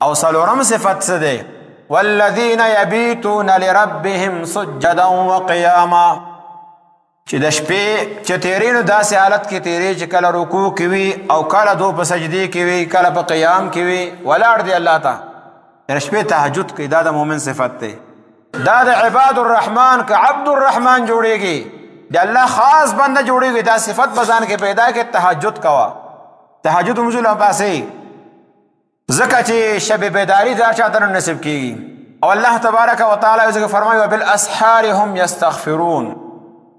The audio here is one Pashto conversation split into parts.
او څلورم صفت څه دی؟ والذین یبیتون لربهم سجدا وقیاما، چې د شپې چې تیرې نو داسې حالت کې تیرې چې کله رکوع کې وي او کله دو په سجدې کې وي، کله په قیام کې وي، ولاړ دی الله ته، د شپې تهجد کوي. دا د مؤمن صفت دی. دا د عباد الرحمن که عبد الرحمن جوړیږي، د الله خاص بنده جوړیږي. دا صفت به ځان کې پیدا کې تهجد کوه، تهجد لمونځ له پاسې، ځکه چې شب بیداری دا چاته نه نصیب کېږي. او الله تبارک وتعالی ځکه فرمایي وبالاسحار هم یستغفرون،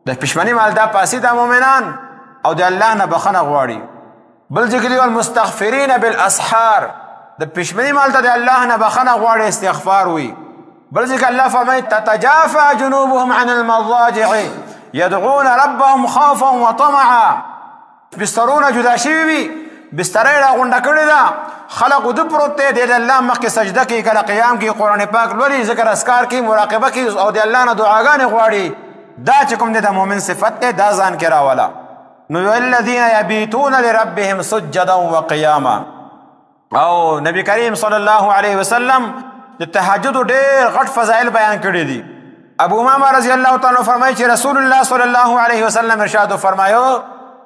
د پښمنۍ مال دا پاسې دا مؤمنان او د الله نه بخښنه غواړي. بل ځکه دی والمستغفرین بالاسحار، د پښمنۍ مال ته د الله نه بخښنه غواړي، استغفار وي. بل ځکه الله فرمایي تتجافى جنوبهم عن المضاجع يدعون ربهم خوفا وطمعا، بسترونه جدا شوي وي، بسترې راغونډه کړې ده، خلق د پروت دی د الله مخکې سجده کوي، کله قیام کوي، قرآن پاک لولي، ذکر اذکار کوي، مراقبه کوي او د الله نه دعاګانې غواړي. دا چې کوم دی د مؤمن صفت دی، دا ځان کې راوله. نو والذین یبیتون لربهم سجدا وقیاما. او نبی کریم صلی الله علیه وسلم د تهجد ډېر غټ فضایل بیان کړي دي. ابو امامه رضی الله تعالی عنہ فرمایي چې رسول الله صلی الله علیه وسلم ارشاد فرمایو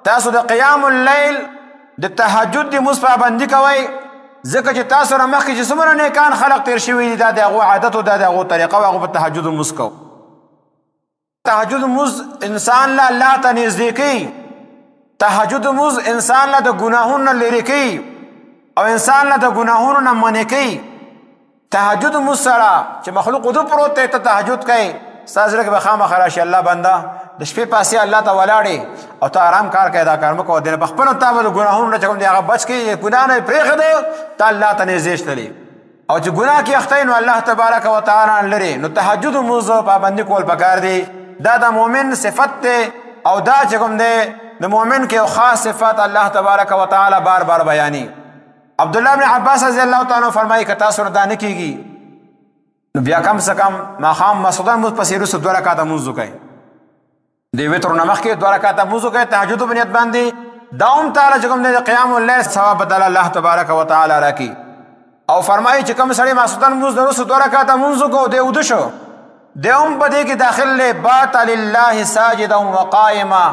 تاسو د قیام اللیل د تهجد د مص پابندي کوئ، ځکه چې تاسو نه مخکې چې څومره نیکان خلق تیر شوي دي، دا د هغو عادت او دا د هغو طریقه او هغو په تهجد مص کو. تهجد مص انسان له الله ته نږدې کوي، تهجد مص انسان له د ګناهونو نه لرې کوي او انسان له د ګناهونو نه منع کوي. تهجد مص سره چې مخلوق ودو پروت دی، ته تهجد کوي، ستا زړه کې به خامخا راشي الله بنده د شپې پاسې الله ته ولاړې او ته آرام کار کوې، دا کار مه کوه، په خپلو تا به د ګناهونو نه چې کوم دی هغه بچ کړي، ګناه نه یې پرېښده، ته الله ته نږدې شتلې. او چې ګناه کې اخته نو الله تبارک وتعالی لرې، نو تهجد مص پابندي کول پکار دی. دا د مؤمن صفت دی او دا چې کوم دی د مؤمن کې یو خاص صفت الله تبارک وتعالی بار بار بیاني. عبدالله بن عباس رضی الله تعالی عنہ فرمایي که تاسو نه دا نه کېږي نو بیا کم سے کم ماښام ماسخوتن مونځ پسې وروسته 2 رکعته مونځ وکړئ، د وتر نه مخکې 2 رکعته مونځ وکړئ تهجد په نیت باندې. دا هم تعالی چې کوم دی د قیام اللیل ثواب بدل الله تبارک وتعالی راکړي. او فرمایي چې کوم سړی ماسخوتن مونځ نه وروسته 2 رکعته مونځ وکړو دی اوده شو، دی هم په دې کې داخل دی بات لله ساجدا وقائما،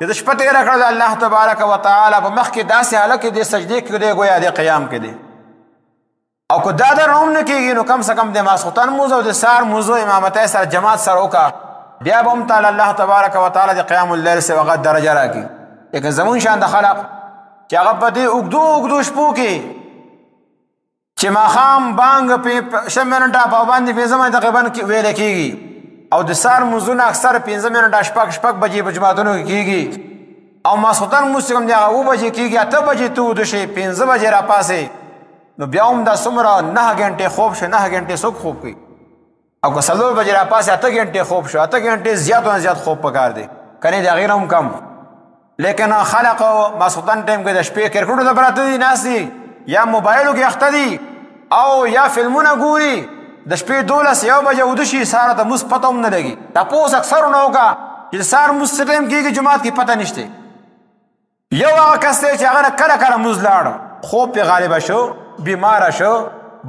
د شپه تېره کړه د الله تبارک وتعالی په مخ کې داسې حالت کې دی سجدې کې دی، ګویا دی قیام کې دی. او که دا در هم نه کېږي نو کم سے کم د ماسخوتن مونځ او د سهار مونځ امامتۍ سره جماعت سره وکړه، بیا به هم تعالی الله تبارک وتعالی د قیام اللیل سره هغه درجه راکړي. لیکن زمون شان د خلق چې هغه په دې اوږدو اوږدو شپو کې چې ماښام بانګ شل منټه پابندي 15 منټه تقریبا ویلی کېږي او د سهار مونځونه اکثر 15 منټه شپږ بجې په جماعتونو کې کېږي، او ماسخوتن مونځ چې کوم دی هغه 7 بجې کېږي، 8 بجې ته وده شي، 15 بجې راپاسې، نو بیا هم دا څومره 9 غنټې خوب شي. 9 غنټې څوک خوب کوي؟ او که 4 بجې راپاسې 8 غنټې خوب شو، 8 غنټې زیات نه زیات خوب پکار دی، کنې د هغې نه هم کم. لیکن خلق ماسخوتن ټایم کې د شپې کرکټو ته پراته دي، ناست دي، یا موبایلو کې اخته دي او یا فلمونه ګوري، د شپې 12-1 بجې وده شي، سهار ته مونځ پته هم نه لګي. تپوس اکثرو نه وکړه چې د سهار مونځ څه ټایم کېږي جومات کې پته نشته. یو هغه کس دی چې هغه نه کله کله مونځ لاړ، خوب پې غالبه شو، بیماره شو،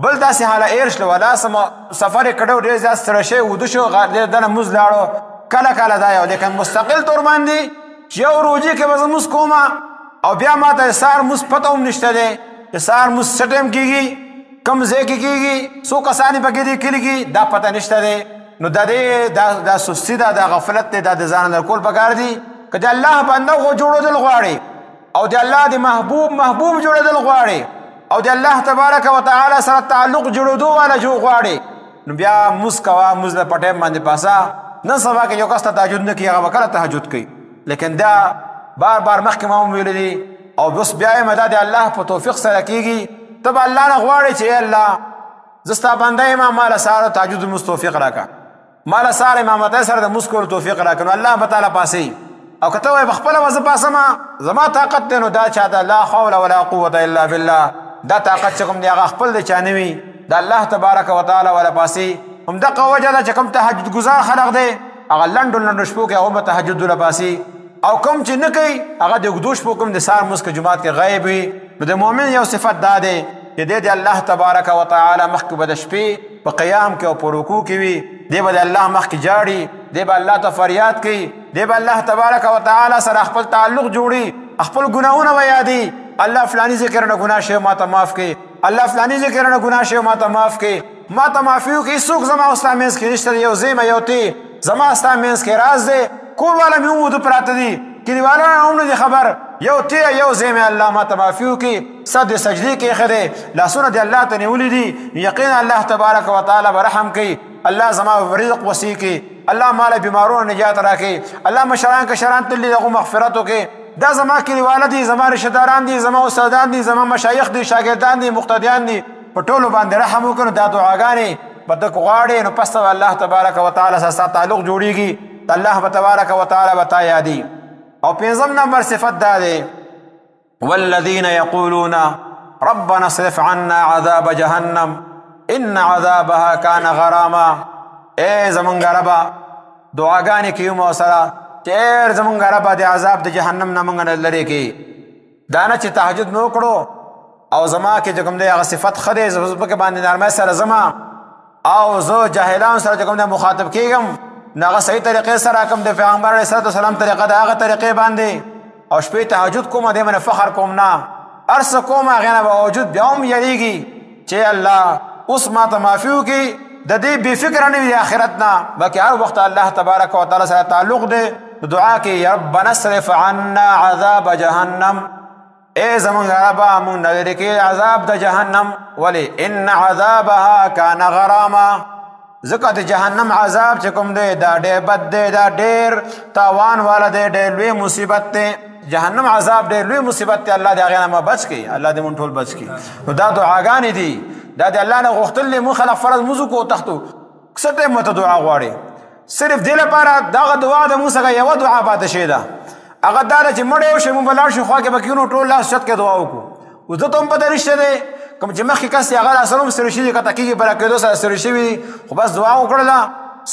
بل داسې حاله ایر شله ولا سفر یې کړی ډېر زیات ستړی شوی وده شو، دنه مونځ لاړو، کله کله دا یو. لیکن مستقل طور باندې چې یو روجې کې به زه مونځ کومه او بیا ما ته د سهار مونځ پته هم نشته دی چې سهار مونځ څه ټایم کېږي، کم ځای کې کېږي، څو کسان یې پکې دي کلي کې، دا پته نشته دی. نو د دې دا سستي ده، دا غفلت دی، دا د ځان نه کول پکار دي. که د الله بنده جوړېدل غواړي او د الله د محبوب جوړېدل غواړي او د الله تبارک وتعالی سره تعلق جوړېدو والا غواړي، نو بیا مونځ کوه، مونځ له په ټایم باندې پاسه. نن سبا کې یو کس ته تهجد نه کوي، هغه به کله تهجد کوي، لیکن دا بار بار مخکې ما هم ویلي دي. او بس بیا یې دا د الله په توفیق سره کېږي، ته به الله نه غواړې چې ای الله زه ستا بنده یم، ما له سهار تهجد مونځ توفیق راکړه، ما له سهار امامتۍ سره د مونځ کولو توفیق راکړه، نو الله به تعالی پاسوي. او که ته وایې پخپله به زه پاسمه، زما طاقت دی، نو دا چا د لا حول ولا قوة الا بالله، دا طاقت چې کوم دی هغه خپل دی، چا نه وي، د الله تبارک وتعالی ولا پاسي. همدغه وجه ده چې کوم تهجد ګزار خلق دی هغه لنډو شپو کې هغه به تهجد له پاسي، او کوم چې نه کوي هغه د اوږدو شپو کوم د سهار مونځ کې جومات کې غایب وي. نو د مؤمن یو صفت دا دی چې دی د الله تبارک وتعالی مخکې به د شپې په قیام کې او په رکوع کې وي دی به د الله مخکې جاړي دی به الله ته فریاد کوي دی به الله تبارک وتعالی سره خپل تعلق جوړي خپل ګناهونه به یادي الله فلانی ذکر نه ګناه شوی ما ته معاف کړي الله فلانی ذکر نه ګناه شوی ما ته معاف کړي ما ته معافي وکړي څوک زما او ستا منځ کې نشته یو زه یو تی زما ستا منځ کې راز دی کور والا مې ومودو پراته دي کلیوالو هم نه دي خبر یو تی یو زه مې الله ما ته معافي وکړي سر د سجدې کې ایښی دی لاسونه د الله ته نیولي دي یقینا الله تبارک وتعالی به رحم کوي الله زما رزق وسیع کړي الله ما له بیمارونو نجات راکړي الله مشران کشران تل دي دغو مغفرت وکړي دا زما کلیواله دي زما رشتهداران دي زما استادان دي زما مشایخ دي شاګردان دي مقتدیان دي په ټولو باندې رحم وکړو دا دعاګانې په دغه غواړې نو پس الله تبارک وتعالی سره تعلق جوړیږي الله تبارک وتعالی به تا یادي او پنځم نمبر صفت دا دی والذین یقولون ربنا اصرف عنا عذاب جهنم ان عذابها كان غراما اے زمونږ ربا دعاګانې کوي مو سره چیر زمونږ ربا د عذاب د جهنم نه مونږ نه لرې کړي دا نه چې تهجد نه وکړو او زما کې چې کوم دی هغه صفت ښه دی زه پکې باندې نرمۍ سره زما او زه جاهلانو سره چې کوم دی مخاطب کېږم نو هغه صحیح طریقې سره کوم د پیغمبر علیه الصلوة والسلام طریقه د هغه طریقې باندې او شپې تهجد کوم دې باندې فخر کوم نه هر څه کوم هغې نه به وجود بیا هم یریږي چې الله اوس ما ته معافي وکړي د دې بې فکره نه وي د آخرت نه بلکې هر وخت الله تبارک وتعالی سره تعلق دی دعا کې یا ربنا اصرف عنا عذاب جهنم اے زمونږ ربا مونږ نه لرې کړي عذاب د جهنم ولې ان عذابها کان غراما ځکه د جهنم عذاب چې کوم دی دا ډېر بد دی دا ډېر تاوان والا دی ډېر لوی مصیبت دی جهنم عذاب ډېر لوی مصیبت دی الله دې هغې نه بچ کړي الله دې مونږ ټول بچ کړي نو دا دعاګانې دي دا د الله نه غوښتل دی مونږ خلک فرض مونځ وکړو تښتو څه ټایم ورته دعا غواړي صرف دې لپاره دغه دعا د موږ څخه یوه دعا پاتې شوې ده هغه دا ده چې مړ یو شی مونږ به لاړ شو خوا کې به کېنو ټول لاس چت کې دعا وکړو اوس ده ته هم پته نشته دی کوم چې مخکې کس هغه راسره هم ستړي شوي کته کېږي بله کېدو سره ستړي شوي دي خو بس دعا وکړله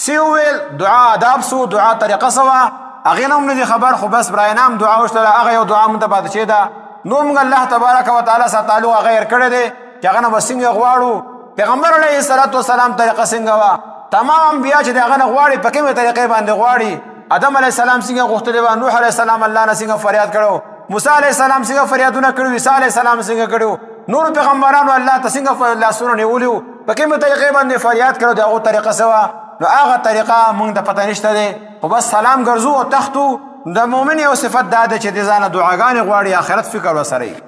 سی وویل دعا آداب سو دعا طریقه څه وه هغې نه هم نه دي خبر خو بس براینه هم دعا وشتله هغه یو دعا مونږ ته پاتې شوې ده نور موږ الله تبارک وتعالی سره تعلق هغه هېر کړی دی چې هغه نه به څنګه غواړو پیغمبر علیه الصلوة والسلام طریقه څنګه وه تمام انبیا چې د هغه نه غواړي په کومې طریقې باندې غواړي آدم علیه السلام څنګه غوښتلی وه نوح علیه السلام الله نه څنګه فریاد کړی موسی علیه السلام څنګه فریادونه کړي عیسی علیه السلام څنګه کړي نور پیغمبرانو الله ته څنګه لاسونه نیولي وو په کومې طریقې باندې فریاد کړو د هغو طریقه څه وه نو هغه طریقه موږ ته پته نشته دی خو بس سلام ګرځو او تختو د مؤمن یو صفت دا ده چې د ځانه دعاګانې غواړي آخرت فکر وسره